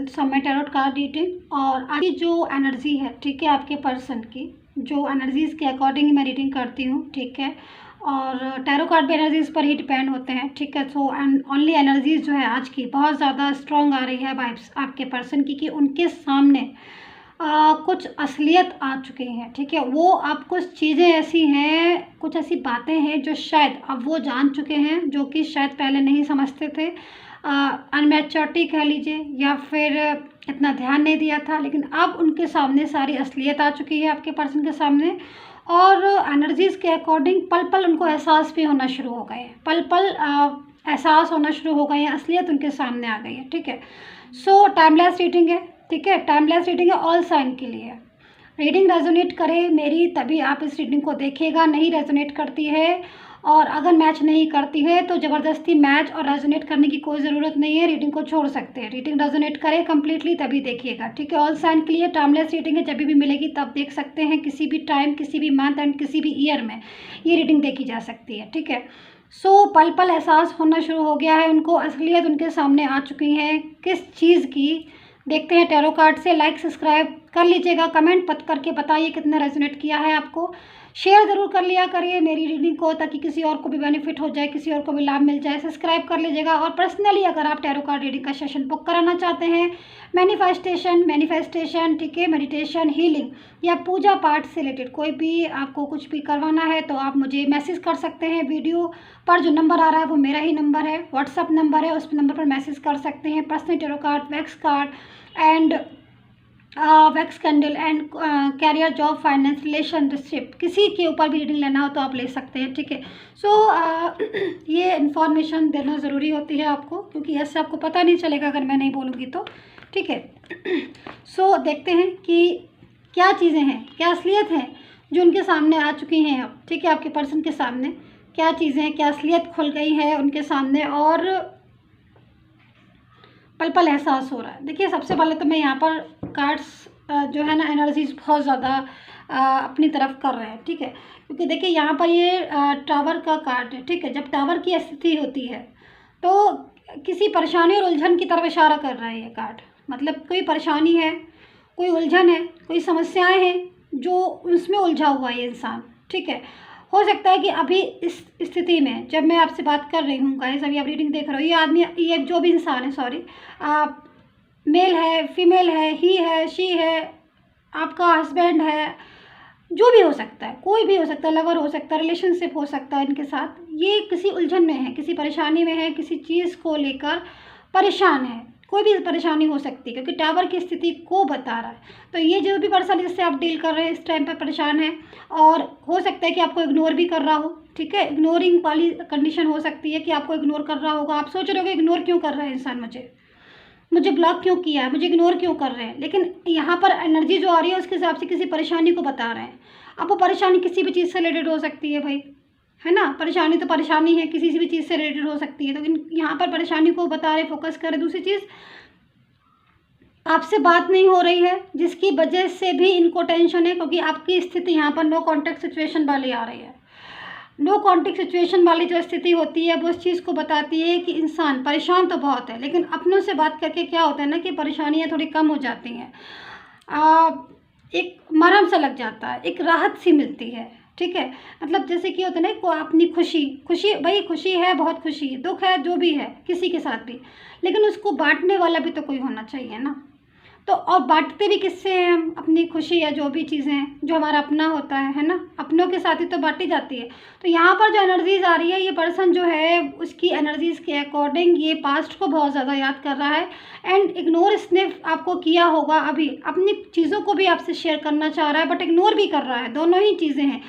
समय tarot card reading और आपकी जो एनर्जी है, ठीक है, आपके पर्सन की जो एनर्जीज़ के अकॉर्डिंग मैं रीडिंग करती हूँ, ठीक है। और टैरो कार्ड भी एनर्जीज़ पर ही डिपेंड होते हैं, ठीक है। सो एंड ओनली एनर्जीज़ जो है आज की बहुत ज़्यादा स्ट्रॉन्ग आ रही है वाइब्स आपके पर्सन की कि उनके सामने कुछ असलियत आ चुकी हैं, ठीक है। वो अब कुछ चीज़ें ऐसी हैं, कुछ ऐसी बातें हैं जो शायद अब वो जान चुके हैं, जो कि शायद पहले नहीं समझते थे। अनमैच्योरिटी कह लीजिए या फिर इतना ध्यान नहीं दिया था, लेकिन अब उनके सामने सारी असलियत आ चुकी है आपके पर्सन के सामने। और एनर्जीज़ के अकॉर्डिंग पल पल उनको एहसास भी होना शुरू हो गए हैं, पल पल एहसास होना शुरू हो गए हैं, असलियत उनके सामने आ गई है, ठीक है। सो टाइमलेस रीडिंग है, ठीक है, टाइमलेस रीडिंग है, ऑल साइन के लिए। रीडिंग रेजोनेट करे मेरी तभी आप इस रीडिंग को देखिएगा, नहीं रेजोनेट करती है और अगर मैच नहीं करती है तो ज़बरदस्ती मैच और रेजोनेट करने की कोई ज़रूरत नहीं है, रीडिंग को छोड़ सकते हैं। रीडिंग रेजोनेट करे कम्प्लीटली तभी देखिएगा, ठीक है। ऑल साइन के लिए टाइमलेस रीडिंग है, जब भी मिलेगी तब देख सकते हैं, किसी भी टाइम, किसी भी मंथ एंड किसी भी ईयर में ये रीडिंग देखी जा सकती है, ठीक है। सो पल पल एहसास होना शुरू हो गया है उनको, असलियत उनके सामने आ चुकी है किस चीज़ की। देखते हैं टैरो कार्ड से। लाइक सब्सक्राइब कर लीजिएगा, कमेंट पत करके बताइए कितना रेजोनेट किया है आपको। शेयर ज़रूर कर लिया करिए मेरी रीडिंग को, ताकि किसी और को भी बेनिफिट हो जाए, किसी और को भी लाभ मिल जाए। सब्सक्राइब कर लीजिएगा और पर्सनली अगर आप टैरो कार्ड रीडिंग का सेशन बुक कराना चाहते हैं, मैनिफेस्टेशन, ठीक है, मेडिटेशन, हीलिंग या पूजा पाठ से रिलेटेड कोई भी आपको कुछ भी करवाना है तो आप मुझे मैसेज कर सकते हैं। वीडियो पर जो नंबर आ रहा है वो मेरा ही नंबर है, व्हाट्सअप नंबर है, उस नंबर पर मैसेज कर सकते हैं। Personal tarot card, wax card and wax candle and career, job, finance, relationship, किसी के ऊपर भी रीडिंग लेना हो तो आप ले सकते हैं, ठीक है। सो ये इन्फॉर्मेशन देना ज़रूरी होती है आपको, क्योंकि ऐसे आपको पता नहीं चलेगा अगर मैं नहीं बोलूँगी तो, ठीक है। सो देखते हैं कि क्या चीज़ें हैं, क्या असलियत है जो उनके सामने आ चुकी हैं अब, ठीक है। आपके पर्सन के सामने क्या चीज़ें हैं, क्या असलियत खुल गई है उनके सामने और पल पल एहसास हो रहा है। देखिए, सबसे पहले तो मैं यहाँ पर कार्ड्स जो है ना, एनर्जीज बहुत ज़्यादा अपनी तरफ कर रहे हैं, ठीक है। क्योंकि देखिए यहाँ पर ये टावर का कार्ड है, ठीक है। जब टावर की स्थिति होती है तो किसी परेशानी और उलझन की तरफ इशारा कर रहा है ये कार्ड। मतलब कोई परेशानी है, कोई उलझन है, कोई समस्याएं हैं जो उसमें उलझा हुआ है ये इंसान, ठीक है। हो सकता है कि अभी इस स्थिति में जब मैं आपसे बात कर रही हूँ गाइस, अभी आप रीडिंग देख रहे हो, ये आदमी, ये जो भी इंसान है, सॉरी, आप मेल है, फीमेल है, ही है, शी है, आपका हस्बैंड है, जो भी हो सकता है, कोई भी हो सकता है, लवर हो सकता है, रिलेशनशिप हो सकता है इनके साथ, ये किसी उलझन में है, किसी परेशानी में है, किसी चीज़ को लेकर परेशान है। कोई भी परेशानी हो सकती है क्योंकि टावर की स्थिति को बता रहा है। तो ये जो भी पर्सन जिससे आप डील कर रहे हैं इस टाइम पर परेशान है और हो सकता है कि आपको इग्नोर भी कर रहा हो, ठीक है। इग्नोरिंग वाली कंडीशन हो सकती है कि आपको इग्नोर कर रहा होगा। आप सोच रहे हो इग्नोर क्यों कर रहा है इंसान, मुझे ब्लॉक क्यों किया है, मुझे इग्नोर क्यों कर रहे हैं। लेकिन यहाँ पर एनर्जी जो आ रही है उसके हिसाब से किसी परेशानी को बता रहे हैं। अब वो परेशानी किसी भी चीज़ से रिलेटेड हो सकती है भाई, है ना। परेशानी तो परेशानी है, किसी भी चीज़ से रिलेटेड हो सकती है। तो यहाँ पर परेशानी को बता रहे, फोकस करें। दूसरी चीज़, आपसे बात नहीं हो रही है जिसकी वजह से भी इनको टेंशन है, क्योंकि आपकी स्थिति यहाँ पर नो कॉन्टैक्ट सिचुएशन वाली आ रही है। नो कॉन्टैक्ट सिचुएशन वाली जो स्थिति होती है वो इस चीज़ को बताती है कि इंसान परेशान तो बहुत है, लेकिन अपनों से बात करके क्या होता है ना कि परेशानियाँ थोड़ी कम हो जाती हैं। एक मरहम सा लग जाता है, एक राहत सी मिलती है, ठीक है। मतलब जैसे कि होता है ना, को अपनी खुशी भाई, खुशी है, बहुत खुशी है, दुख है, जो भी है किसी के साथ भी, लेकिन उसको बांटने वाला भी तो कोई होना चाहिए ना। तो और बांटते भी किससे हैं हम अपनी खुशी या जो भी चीज़ें हैं जो हमारा अपना होता है ना, अपनों के साथ ही तो बांटी जाती है। तो यहाँ पर जो एनर्जीज आ रही है, ये पर्सन जो है उसकी एनर्जीज के अकॉर्डिंग ये पास्ट को बहुत ज़्यादा याद कर रहा है एंड इग्नोर इसने आपको किया होगा। अभी अपनी चीज़ों को भी आपसे शेयर करना चाह रहा है बट इग्नोर भी कर रहा है। दोनों ही चीज़ें हैं,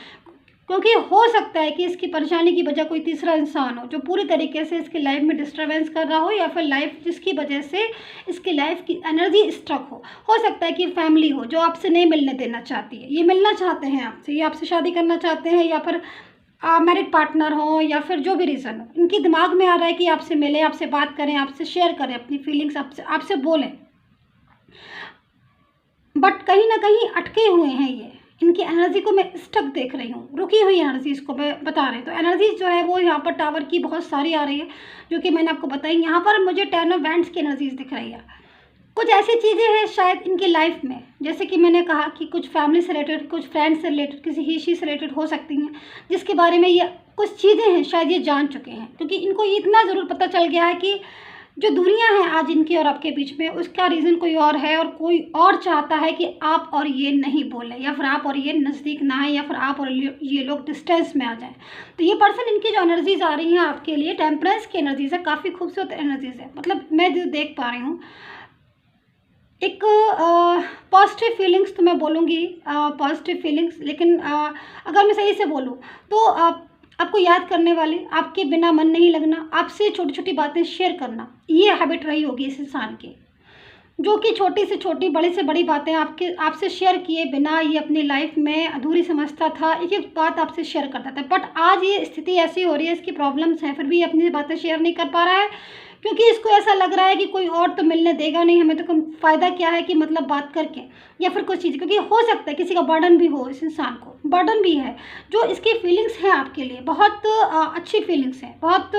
क्योंकि हो सकता है कि इसकी परेशानी की वजह कोई तीसरा इंसान हो जो पूरी तरीके से इसकी लाइफ में डिस्टर्बेंस कर रहा हो, या फिर लाइफ जिसकी वजह से इसकी लाइफ की एनर्जी स्ट्रक हो सकता है कि फैमिली हो जो आपसे नहीं मिलने देना चाहती है। ये मिलना चाहते हैं आपसे, ये आपसे शादी करना चाहते हैं, या फिर मैरिड पार्टनर हो, या फिर जो भी रीज़न हो, इनकी दिमाग में आ रहा है कि आपसे मिलें, आपसे बात करें, आपसे शेयर करें अपनी फीलिंग्स, आपसे बोलें, बट कहीं ना कहीं अटके हुए हैं ये। इनकी एनर्जी को मैं स्टक देख रही हूँ, रुकी हुई एनर्जी इसको मैं बता रही हूँ। तो एनर्जी जो है वो यहाँ पर टावर की बहुत सारी आ रही है, जो कि मैंने आपको बताई। यहाँ पर मुझे 10 ऑफ वैंड्स की एनर्जीज दिख रही है। कुछ ऐसी चीज़ें हैं शायद इनकी लाइफ में, जैसे कि मैंने कहा कि कुछ फैमिली से रिलेटेड, कुछ फ्रेंड्स से रिलेटेड, किसी हिस्ट्री से रिलेटेड हो सकती हैं, जिसके बारे में ये कुछ चीज़ें हैं शायद ये जान चुके हैं, क्योंकि इनको ये इतना ज़रूर पता चल गया है कि जो दूरियां हैं आज इनके और आपके बीच में, उसका रीज़न कोई और है और कोई और चाहता है कि आप और ये नहीं बोलें, या फिर आप और ये नज़दीक ना आए, या फिर आप और ये लोग डिस्टेंस में आ जाएं। तो ये पर्सन, इनकी जो एनर्जीज आ रही हैं आपके लिए, टेम्परेंस की एनर्जीज है, काफ़ी खूबसूरत एनर्जीज है। मतलब मैं जो देख पा रही हूँ एक पॉजिटिव फीलिंग्स, तो मैं बोलूँगी पॉजिटिव फीलिंग्स, लेकिन अगर मैं सही से बोलूँ तो आपको याद करने वाले, आपके बिना मन नहीं लगना, आपसे छोटी छोटी बातें शेयर करना, ये हैबिट रही होगी इस इंसान की, जो कि छोटी से छोटी, बड़ी से बड़ी बातें आपसे शेयर किए बिना ये अपनी लाइफ में अधूरी समझता था, एक एक बात आपसे शेयर करता था। बट आज ये स्थिति ऐसी हो रही है, इसकी प्रॉब्लम्स हैं, फिर भी ये अपनी बातें शेयर नहीं कर पा रहा है, क्योंकि इसको ऐसा लग रहा है कि कोई और तो मिलने देगा नहीं, हमें तो कम फ़ायदा क्या है कि मतलब बात करके, या फिर कुछ चीज़, क्योंकि हो सकता है किसी का बर्डन भी हो, इस इंसान को बर्डन भी है। जो इसकी फीलिंग्स हैं आपके लिए बहुत अच्छी फीलिंग्स हैं, बहुत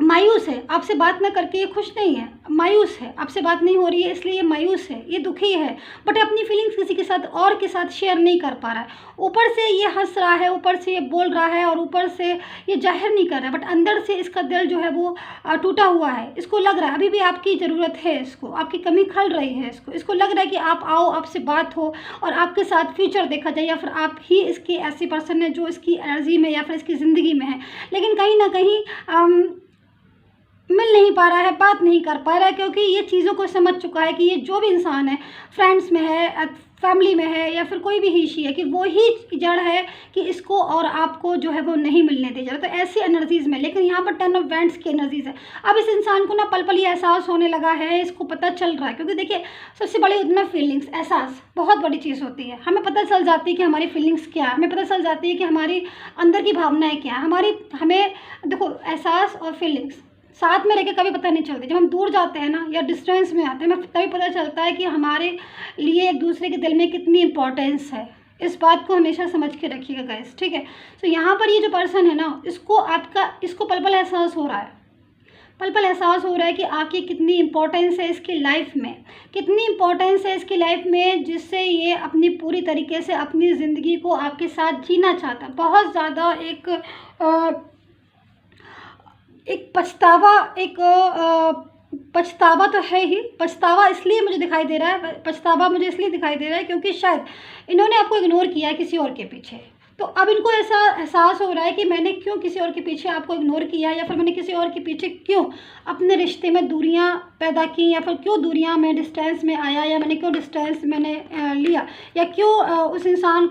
मायूस है, आपसे बात ना करके ये खुश नहीं है, मायूस है, आपसे बात नहीं हो रही है इसलिए ये मायूस है, ये दुखी है, बट अपनी फीलिंग्स किसी के साथ और के साथ शेयर नहीं कर पा रहा है। ऊपर से ये हंस रहा है, ऊपर से ये बोल रहा है, और ऊपर से ये जाहिर नहीं कर रहा है, बट अंदर से इसका दिल जो है वो टूटा हुआ है। इसको लग रहा है अभी भी आपकी ज़रूरत है, इसको आपकी कमी खल रही है, इसको लग रहा है कि आप आओ, आपसे बात हो और आपके साथ फ्यूचर देखा जाए, या फिर आप ही इसके ऐसे पर्सन है जो इसकी एनर्जी में या फिर इसकी ज़िंदगी में है, लेकिन कहीं ना कहीं मिल नहीं पा रहा है, बात नहीं कर पा रहा है, क्योंकि ये चीज़ों को समझ चुका है कि ये जो भी इंसान है, फ्रेंड्स में है, फैमिली में है, या फिर कोई भी हिस्ट्री है, कि वो ही जड़ है कि इसको और आपको जो है वो नहीं मिलने दे जा रहा। तो ऐसी एनर्जीज़ में, लेकिन यहाँ पर 10 ऑफ वैंड्स की एनर्जीज़ है। अब इस इंसान को ना पल पल ये एहसास होने लगा है, इसको पता चल रहा है, क्योंकि देखिए सबसे बड़ी उतना फीलिंग्स, एहसास बहुत बड़ी चीज़ होती है। हमें पता चल जाती है कि हमारी फीलिंग्स क्या है, हमें पता चल जाती है कि हमारी अंदर की भावनाएँ क्या है, हमें देखो एहसास और फीलिंग्स साथ में रहकर कभी पता नहीं चलती। जब हम दूर जाते हैं ना, या डिस्टेंस में आते हैं, हमें तभी पता चलता है कि हमारे लिए एक दूसरे के दिल में कितनी इंपॉर्टेंस है। इस बात को हमेशा समझ के रखिएगा गाइस, ठीक है। तो यहाँ पर ये जो पर्सन है ना, इसको पल पल एहसास हो रहा है, पल पल एहसास हो रहा है कि आपकी कितनी इंपॉर्टेंस है इसकी लाइफ में, कितनी इंपॉर्टेंस है इसकी लाइफ में, जिससे ये अपनी पूरी तरीके से अपनी ज़िंदगी को आपके साथ जीना चाहता है। बहुत ज़्यादा एक पछतावा तो है ही। पछतावा इसलिए मुझे दिखाई दे रहा है, पछतावा मुझे इसलिए दिखाई दे रहा है क्योंकि शायद इन्होंने आपको इग्नोर किया है किसी और के पीछे। तो अब इनको ऐसा एहसास हो रहा है कि मैंने क्यों किसी और के पीछे आपको इग्नोर किया, या फिर मैंने किसी और के पीछे क्यों अपने रिश्ते में दूरियां पैदा की, या फिर क्यों दूरियां में डिस्टेंस में आया, या मैंने क्यों डिस्टेंस मैंने लिया, या क्यों उस इंसान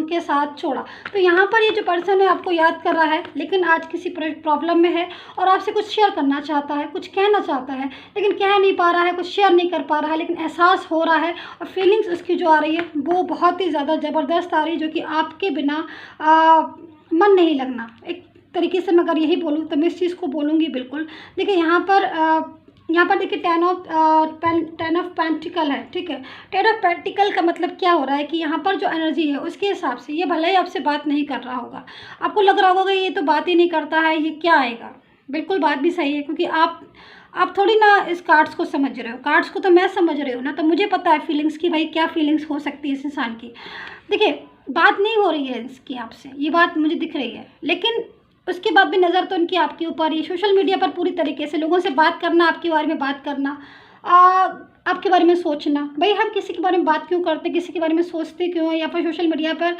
के साथ छोड़ा। तो यहाँ पर ये जो पर्सन है आपको याद कर रहा है, लेकिन आज किसी प्रॉब्लम में है और आपसे कुछ शेयर करना चाहता है, कुछ कहना चाहता है, लेकिन कह नहीं पा रहा है, कुछ शेयर नहीं कर पा रहा है, लेकिन एहसास हो रहा है। और फीलिंग्स उसकी जो आ रही है वो बहुत ही ज़्यादा ज़बरदस्त आ रही है, जो कि आपके बिना मन नहीं लगना। एक तरीके से मैं अगर यही बोलूँ तो मैं इस चीज़ को बोलूँगी बिल्कुल। देखिए यहाँ पर देखिए 10 ऑफ पेंटिकल है, ठीक है। 10 ऑफ पेंटिकल का मतलब क्या हो रहा है कि यहाँ पर जो एनर्जी है उसके हिसाब से ये भले ही आपसे बात नहीं कर रहा होगा, आपको लग रहा होगा ये तो बात ही नहीं करता है, ये क्या आएगा। बिल्कुल बात भी सही है, क्योंकि आप थोड़ी ना इस कार्ड्स को समझ रहे हो, कार्ड्स को तो मैं समझ रही हूँ ना, तो मुझे पता है फीलिंग्स की, भाई क्या फीलिंग्स हो सकती है इस इंसान की। देखिए बात नहीं हो रही है इसकी आपसे, ये बात मुझे दिख रही है, लेकिन उसके बाद भी नज़र तो उनकी आपके ऊपर, ये सोशल मीडिया पर पूरी तरीके से लोगों से बात करना, आपके बारे में बात करना, आपके बारे में सोचना। भाई हम किसी के बारे में बात क्यों करते, किसी के बारे में सोचते क्यों हैं, या फिर सोशल मीडिया पर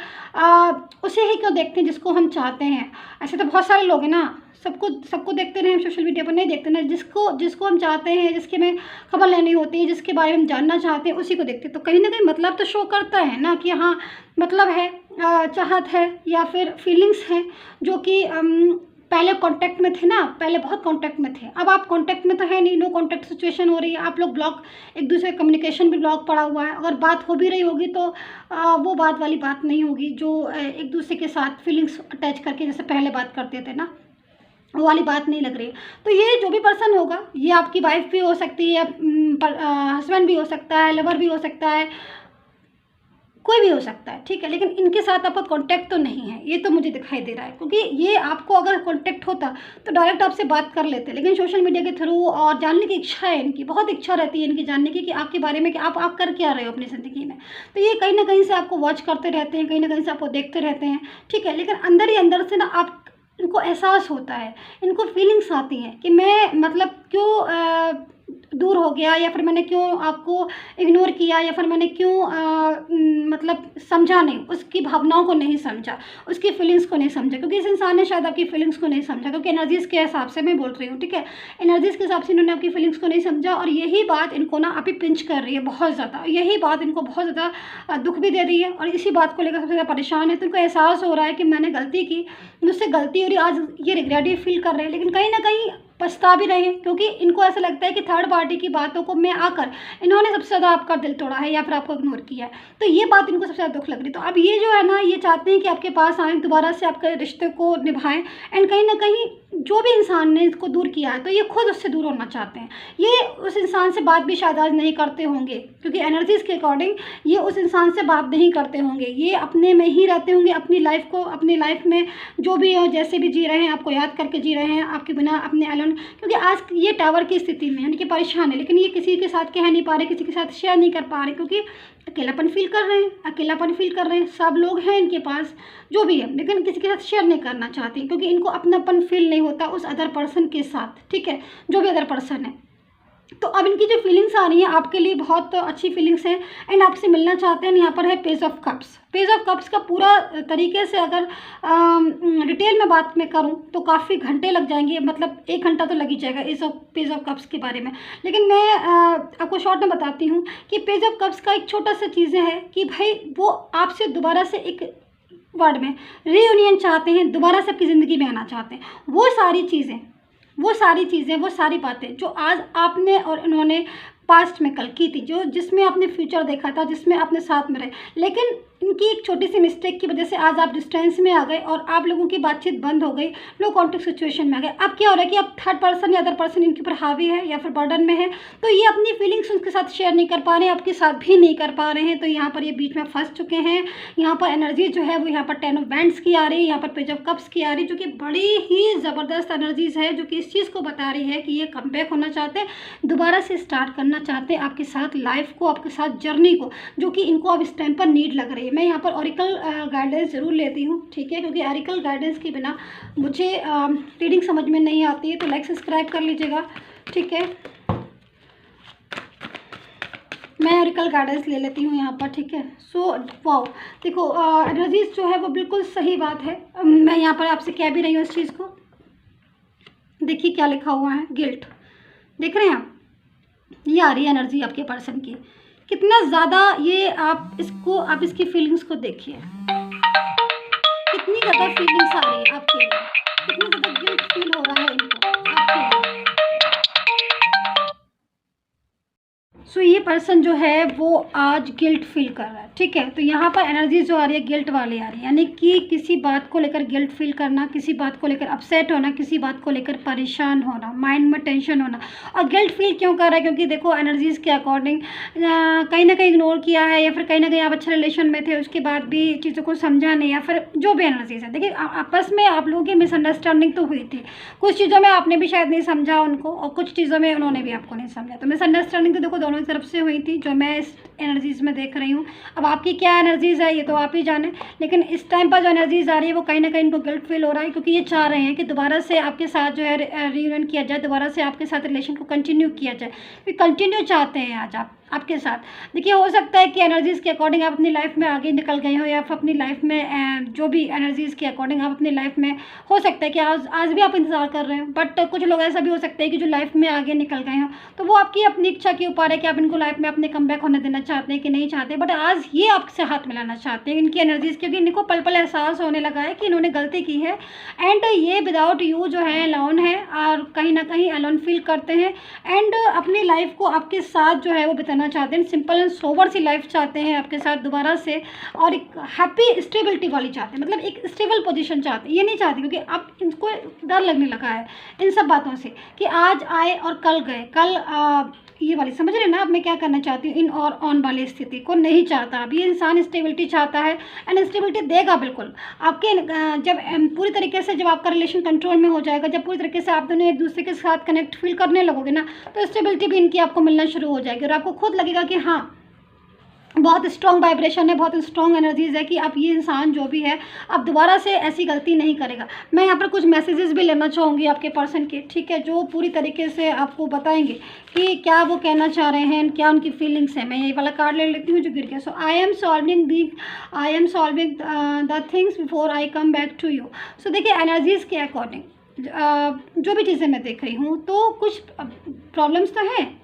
उसे ही क्यों देखते हैं जिसको हम चाहते हैं। ऐसे तो बहुत सारे लोग हैं ना, सबको देखते रहे हम सोशल मीडिया पर, नहीं देखते ना, जिसको हम चाहते हैं, जिसके में खबर लेनी होती है, जिसके बारे में हम जानना चाहते हैं, उसी को देखते हैं। तो कहीं ना कहीं मतलब तो शो करता है ना कि हाँ मतलब है, चाहत है, या फिर फीलिंग्स हैं, जो कि पहले कांटेक्ट में थे ना, पहले बहुत कांटेक्ट में थे, अब आप कांटेक्ट में तो है नहीं, नो कांटेक्ट सिचुएशन हो रही है, आप लोग ब्लॉक, एक दूसरे का कम्युनिकेशन भी ब्लॉक पड़ा हुआ है। अगर बात हो भी रही होगी तो वो बात वाली बात नहीं होगी, जो एक दूसरे के साथ फीलिंग्स अटैच करके जैसे पहले बात करते थे ना, वो वाली बात नहीं लग रही है। तो ये जो भी पर्सन होगा, ये आपकी वाइफ भी हो सकती है, हस्बैंड भी हो सकता है, लवर भी हो सकता है, कोई भी हो सकता है, ठीक है, लेकिन इनके साथ आपका कांटेक्ट तो नहीं है, ये तो मुझे दिखाई दे रहा है, क्योंकि ये आपको अगर कांटेक्ट होता तो डायरेक्ट आपसे बात कर लेते, लेकिन सोशल मीडिया के थ्रू और जानने की इच्छा है इनकी, बहुत इच्छा रहती है इनकी जानने की कि आपके बारे में कि आप कर क्या रहे हो अपनी ज़िंदगी में। तो ये कहीं ना कहीं से आपको वॉच करते रहते हैं, कहीं ना कहीं से आपको देखते रहते हैं, ठीक है, लेकिन अंदर ही अंदर से ना आप इनको एहसास होता है, इनको फीलिंग्स आती हैं कि मैं मतलब क्यों दूर हो गया, या फिर मैंने क्यों आपको इग्नोर किया, या फिर मैंने क्यों मतलब समझा नहीं, उसकी भावनाओं को नहीं समझा, उसकी फीलिंग्स को नहीं समझा, क्योंकि इस इंसान ने शायद आपकी फीलिंग्स को नहीं समझा, क्योंकि एनर्जीज़ के हिसाब से मैं बोल रही हूँ, ठीक है, एनर्जीज़ के हिसाब से इन्होंने आपकी फीलिंग्स को नहीं समझा, और यही बात इनको ना अभी पिंच कर रही है बहुत ज़्यादा, यही बात इनको बहुत ज़्यादा दुख भी दे रही है, और इसी बात को लेकर सबसे ज़्यादा परेशान है। तो इनको एहसास हो रहा है कि मैंने गलती की, मुझसे गलती हो रही, आज ये रिग्रेट फील कर रहे हैं, लेकिन कहीं ना कहीं पछता भी रहे हैं, क्योंकि इनको ऐसा लगता है कि थर्ड पार्टी की बातों को में आकर इन्होंने सबसे ज़्यादा आपका दिल तोड़ा है या फिर आपको इग्नोर किया है। तो ये बात इनको सबसे ज़्यादा दुख लग रही है। तो अब ये जो है ना, ये चाहते हैं कि आपके पास आएँ, दोबारा से आपके रिश्ते को निभाएं, एंड कहीं ना कहीं जो भी इंसान ने इसको दूर किया है तो ये खुद उससे दूर होना चाहते हैं। ये उस इंसान से बात भी शायद आज नहीं करते होंगे, क्योंकि एनर्जीज़ के अकॉर्डिंग ये उस इंसान से बात नहीं करते होंगे, ये अपने में ही रहते होंगे, अपनी लाइफ को, अपनी लाइफ में जो भी हो, जैसे भी जी रहे हैं, आपको याद करके जी रहे हैं, आपके बिना अपने एलोन, क्योंकि आज ये टावर की स्थिति में यानी कि परेशान है, लेकिन ये किसी के साथ कह नहीं पा रहे, किसी के साथ शेयर नहीं कर पा रहे, क्योंकि अकेलापन फील कर रहे हैं, अकेलापन फील कर रहे हैं। सब लोग हैं इनके पास जो भी है, लेकिन किसी के साथ शेयर नहीं करना चाहती, क्योंकि इनको अपनापन फील नहीं होता उस अदर पर्सन के साथ, ठीक है, जो भी अदर पर्सन है। तो अब इनकी जो फीलिंग्स आ रही हैं आपके लिए बहुत अच्छी फीलिंग्स हैं, एंड आपसे मिलना चाहते हैं। यहाँ पर है page of cups. Page of cups का पूरा तरीके से अगर डिटेल में बात मैं करूँ तो काफ़ी घंटे लग जाएंगे, मतलब 1 घंटा तो लग ही जाएगा इस पेज ऑफ कप्स के बारे में, लेकिन मैं आपको शॉर्ट में बताती हूँ कि पेज ऑफ कप्स का एक छोटा सा चीज़ें है कि भाई वो आपसे दोबारा से एक वर्ड में रीयूनियन चाहते हैं, दोबारा से आपकी ज़िंदगी में आना चाहते हैं। वो सारी चीज़ें, वो सारी बातें जो आज आपने और इन्होंने पास्ट में कल की थी, जो जिसमें आपने फ्यूचर देखा था, जिसमें आपने साथ में रहे, लेकिन इनकी एक छोटी सी मिस्टेक की वजह से आज आप डिस्टेंस में आ गए और आप लोगों की बातचीत बंद हो गई, लो कॉन्टेक्ट सिचुएशन में आ गए। अब क्या हो रहा है कि अब थर्ड पर्सन या अदर पर्सन इनके ऊपर हावी है या फिर बर्डन में है, तो ये अपनी फीलिंग्स उनके साथ शेयर नहीं कर पा रहे हैं, आपके साथ भी नहीं कर पा रहे हैं। तो यहाँ पर ये बीच में फंस चुके हैं। यहाँ पर एनर्जी जो है वो यहाँ पर 10 ऑफ बैंड्स की आ रही है, यहाँ पर पेज ऑफ कप्स की आ रही है, जो कि बड़ी ही ज़बरदस्त एनर्जीज़ है, जो कि इस चीज़ को बता रही है कि ये कमबैक होना चाहते हैं, दोबारा से स्टार्ट करना चाहते हैं आपके साथ लाइफ को, आपके साथ जर्नी को, जो कि इनको अब इस टाइम पर नीड लग रही है। मैं यहाँ पर ऑरिकल गाइडेंस ज़रूर लेती हूँ, ठीक है, क्योंकि ऑरिकल गाइडेंस के बिना मुझे रीडिंग समझ में नहीं आती है। तो लाइक सब्सक्राइब कर लीजिएगा, ठीक है। मैं ऑरिकल गाइडेंस ले लेती हूँ यहाँ पर, ठीक है। सो वाओ, देखो एनर्जीज जो है वो बिल्कुल सही बात है। मैं यहाँ पर आपसे कह भी रही हूँ इस चीज़ को। देखिए क्या लिखा हुआ है, गिल्ट, देख रहे हैं आप, ये आ रही है एनर्जी आपके पर्सन की, कितना ज़्यादा ये आप इसको, आप इसकी फीलिंग्स को देखिए, कितनी ज़्यादा फीलिंग्स आ रही है आपके लिए, कितनी ज़्यादा गिल्ट फील हो रहा है इनको आपके लिए। सो ये पर्सन जो है वो आज गिल्ट फील कर रहा है, ठीक है। तो यहाँ पर एनर्जी जो आ रही है गिल्ट वाली आ रही है, यानी कि किसी बात को लेकर गिल्ट फील करना, किसी बात को लेकर अपसेट होना, किसी बात को लेकर परेशान होना, माइंड में टेंशन होना। और गिल्ट फील क्यों कर रहा है, क्योंकि देखो एनर्जीज़ के अकॉर्डिंग कहीं ना कहीं इग्नोर किया है, या फिर कहीं ना कहीं आप अच्छे रिलेशन में थे, उसके बाद भी चीज़ों को समझा नहीं, या फिर जो भी एनर्जीज़ है। देखिए आपस में आप लोगों की मिसअंडरस्टैंडिंग तो हुई थी, कुछ चीज़ों में आपने भी शायद नहीं समझा उनको, और कुछ चीज़ों में उन्होंने भी आपको नहीं समझा। तो मिसअंडरस्टैंडिंग तो देखो दोनों तरफ से हुई थी, जो मैं इस एनर्जीज़ में देख रही हूँ। अब आपकी क्या एनर्जीज़ है ये तो आप ही जाने, लेकिन इस टाइम पर जो एनर्जीज़ आ रही है वो कहीं ना कहीं इनको गिल्ट फील हो रहा है, क्योंकि ये चाह रहे हैं कि दोबारा से आपके साथ जो है रियूनियन किया जाए, दोबारा से आपके साथ रिलेशन को कंटिन्यू किया जाए, कंटिन्यू चाहते हैं आज आप आपके साथ। देखिए हो सकता है कि एनर्जीज़ के अकॉर्डिंग आप अपनी लाइफ में आगे निकल गए हो, या फिर अपनी लाइफ में जो भी एनर्जीज़ के अकॉर्डिंग आप अपनी लाइफ में, हो सकता है कि आज भी आप इंतज़ार कर रहे हो, बट कुछ लोग ऐसा भी हो सकते हैं कि जो लाइफ में आगे निकल गए हो, तो वो आपकी अपनी इच्छा के ऊपर है कि आप इनको लाइफ में अपने कमबैक होने देना चाहते हैं कि नहीं चाहते, बट आज ये आपसे हाथ मिलाना चाहते हैं इनकी एनर्जीज़, क्योंकि इनको पल पल एहसास होने लगा है कि इन्होंने गलती की है, एंड ये विदाउट यू जो है अलोन है, और कहीं ना कहीं अलोन फील करते हैं, एंड अपनी लाइफ को आपके साथ जो है वो बिताना चाहते हैं, सिंपल एंड सोबर सी लाइफ चाहते हैं आपके साथ दोबारा से, और एक हैप्पी स्टेबिलिटी वाली चाहते हैं, मतलब एक स्टेबल पोजीशन चाहते हैं। ये नहीं चाहते, क्योंकि अब इनको डर लगने लगा है इन सब बातों से कि आज आए और कल गए, कल ये वाली समझ रहे हैं ना, अब मैं क्या करना चाहती हूँ, इन और ऑन वाली स्थिति को नहीं चाहता। अब ये इंसान स्टेबिलिटी चाहता है एंड स्टेबिलिटी देगा बिल्कुल आपके। जब पूरी तरीके से जब आपका रिलेशन कंट्रोल में हो जाएगा, जब पूरी तरीके से आप दोनों एक दूसरे के साथ कनेक्ट फील करने लगोगे ना, तो स्टेबिलिटी भी इनकी आपको मिलना शुरू हो जाएगी और आपको खुद लगेगा कि हाँ बहुत स्ट्रॉन्ग वाइब्रेशन है, बहुत स्ट्रॉन्ग एनर्जीज है कि अब ये इंसान जो भी है अब दोबारा से ऐसी गलती नहीं करेगा। मैं यहाँ पर कुछ मैसेजेस भी लेना चाहूँगी आपके पर्सन के, ठीक है, जो पूरी तरीके से आपको बताएंगे कि क्या वो कहना चाह रहे हैं, क्या उनकी फीलिंग्स हैं। मैं ये वाला कार्ड ले लेती हूँ जो गिर गया। So I am solving the things before I come back to you. So देखिए एनर्जीज़ के अकॉर्डिंग जो भी चीज़ें मैं देख रही हूँ, तो कुछ प्रॉब्लम्स तो हैं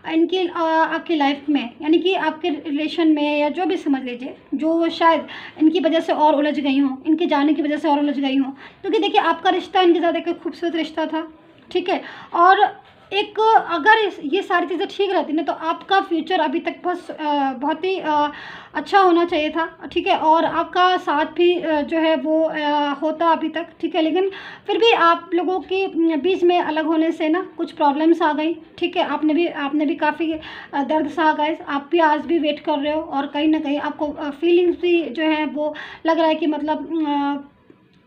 इनकी आपकी लाइफ में, यानी कि आपके रिलेशन में, या जो भी समझ लीजिए, जो शायद इनकी वजह से और उलझ गई हूँ, इनके जाने की वजह से और उलझ गई हूँ। क्योंकि देखिए आपका रिश्ता इनके साथ एक खूबसूरत रिश्ता था, ठीक है, और एक अगर ये सारी चीज़ें ठीक रहती ना, तो आपका फ्यूचर अभी तक बहुत ही अच्छा होना चाहिए था, ठीक है, और आपका साथ भी जो है वो होता अभी तक, ठीक है। लेकिन फिर भी आप लोगों के बीच में अलग होने से ना कुछ प्रॉब्लम्स आ गई, ठीक है। आपने भी काफ़ी दर्द सहा गाइस, आप भी आज भी वेट कर रहे हो, और कहीं ना कहीं आपको फीलिंग्स भी जो है वो लग रहा है कि मतलब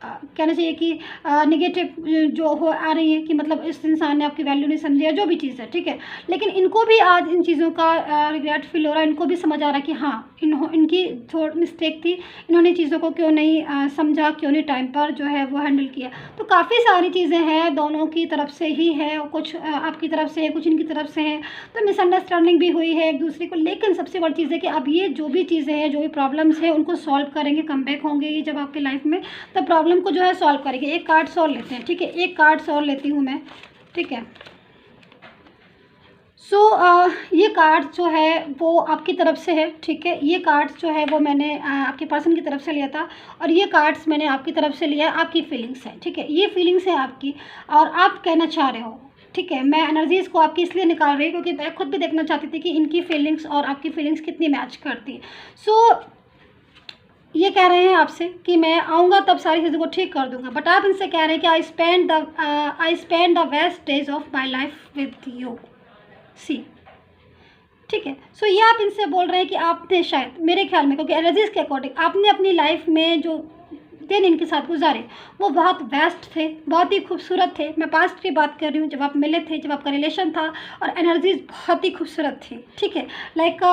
कहना चाहिए कि नेगेटिव जो हो आ रही है कि मतलब इस इंसान ने आपकी वैल्यू नहीं समझी, या जो भी चीज़ है, ठीक है। लेकिन इनको भी आज इन चीज़ों का रिग्रेट फील हो रहा है, इनको भी समझ आ रहा है कि हाँ इनकी थोड़ी मिस्टेक थी, इन्होंने चीज़ों को क्यों नहीं समझा, क्यों नहीं टाइम पर जो है वो हैंडल किया। तो काफ़ी सारी चीज़ें हैं, दोनों की तरफ से ही है, और कुछ आपकी तरफ से है, कुछ इनकी तरफ से है, तो मिसअंडरस्टैंडिंग भी हुई है एक दूसरे को। लेकिन सबसे बड़ी चीज़ है कि अब ये जो भी चीज़ें हैं, जो भी प्रॉब्लम्स है, उनको सॉल्व करेंगे, कम बैक होंगे ये जब आपकी लाइफ में, तब प्रॉब्लम को जो है सॉल्व करेंगे। एक कार्ड सॉल्व लेते हैं, ठीक है, एक कार्ड सॉल्व लेती हूँ मैं, ठीक है। सो ये कार्ड जो है वो आपकी तरफ से है, ठीक है। ये कार्ड जो है वो मैंने आपके पर्सन की तरफ से लिया था, और ये कार्ड्स मैंने आपकी तरफ से लिया है। आपकी फीलिंग्स है, ठीक है, ये फीलिंग्स है आपकी, और आप कहना चाह रहे हो, ठीक है। मैं एनर्जीज़ को आपकी इसलिए निकाल रही हूँ क्योंकि मैं खुद भी देखना चाहती थी कि इनकी फीलिंग्स और आपकी फीलिंग्स कितनी मैच करती है। सो ये कह रहे हैं आपसे कि मैं आऊँगा तब सारी चीज़ों को ठीक कर दूँगा, बट आप इनसे कह रहे हैं कि I spend the best days of my life with you, see, ठीक है। सो ये आप इनसे बोल रहे हैं कि आपने शायद, मेरे ख्याल में, क्योंकि एनर्जीज़ के अकॉर्डिंग आपने अपनी लाइफ में जो दिन इनके साथ गुजारे वो बहुत बेस्ट थे, बहुत ही खूबसूरत थे। मैं पास्ट की बात कर रही हूँ, जब आप मिले थे, जब आपका रिलेशन था, और एनर्जीज़ बहुत ही खूबसूरत थी, ठीक है। लाइक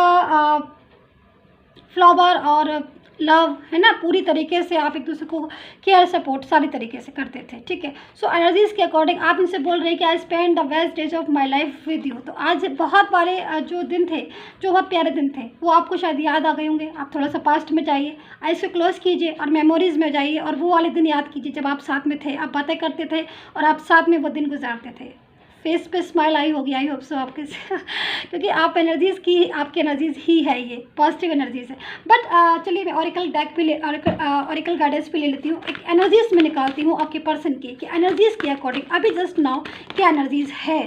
फ्लावर और लव, है ना, पूरी तरीके से आप एक दूसरे को केयर सपोर्ट सारी तरीके से करते थे, ठीक है। सो एनर्जीज़ के अकॉर्डिंग आप इनसे बोल रहे हैं कि I spend the best days of my life with you. तो आज बहुत वाले जो दिन थे, जो बहुत प्यारे दिन थे, वो आपको शायद याद आ गए होंगे। आप थोड़ा सा पास्ट में जाइए, आइज़ को क्लोज कीजिए और मेमोरीज़ में जाइए, और वो वाले दिन याद कीजिए जब आप साथ में थे, आप बातें करते थे और आप साथ में वो दिन गुजारते थे। फेस पे स्माइल आई होगी, आई होप सो आपके क्योंकि आप एनर्जीज़ की, आपकी एनर्जीज़ ही है, ये पॉजिटिव एनर्जीज़ है। बट चलिए मैं ऑरिकल डेक पे ऑरिकल गाइडेंस पे ले लेती हूँ, एक एनर्जीज़ में निकालती हूँ आपके पर्सन की कि एनर्जीज़ के अकॉर्डिंग अभी जस्ट नाउ क्या एनर्जीज़ है।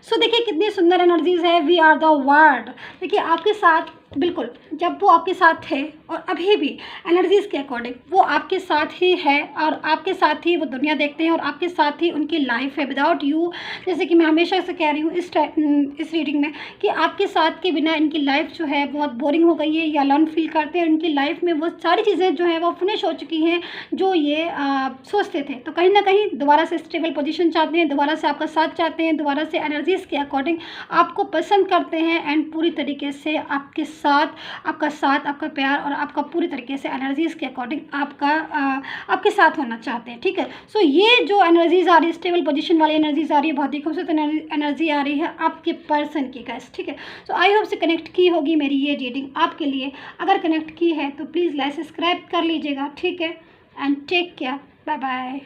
सो देखिए कितनी सुंदर एनर्जीज़ है। We are the word. देखिए आपके साथ बिल्कुल जब वो आपके साथ थे और अभी भी एनर्जीज़ के अकॉर्डिंग वो आपके साथ ही है, और आपके साथ ही वो दुनिया देखते हैं, और आपके साथ ही उनकी लाइफ है विदाउट यू। जैसे कि मैं हमेशा से कह रही हूँ इस रीडिंग में कि आपके साथ के बिना इनकी लाइफ जो है बहुत बोरिंग हो गई है, या लर्न फील करते हैं। इनकी लाइफ में वो सारी चीज़ें जो है वो फिनिश हो चुकी हैं जो ये सोचते थे। तो कहीं ना कहीं दोबारा से स्टेबल पोजीशन चाहते हैं, दोबारा से आपका साथ चाहते हैं, दोबारा से एनर्जीज़ के अकॉर्डिंग आपको पसंद करते हैं, एंड पूरी तरीके से आपके साथ, आपका साथ, आपका प्यार और आपका पूरी तरीके से एनर्जीज़ के अकॉर्डिंग आपके साथ होना चाहते हैं, ठीक है। सो ये जो एनर्जीज़ आ रही है, स्टेबल पोजीशन वाली एनर्जीज़ आ रही है, बहुत ही खूबसूरत एनर्जी आ रही है आपके पर्सन की गाइस, ठीक है। सो आई होप से कनेक्ट की होगी मेरी ये रीडिंग आपके लिए। अगर कनेक्ट की है तो प्लीज़ लाइक सब्सक्राइब कर लीजिएगा, ठीक है, and take care, bye bye.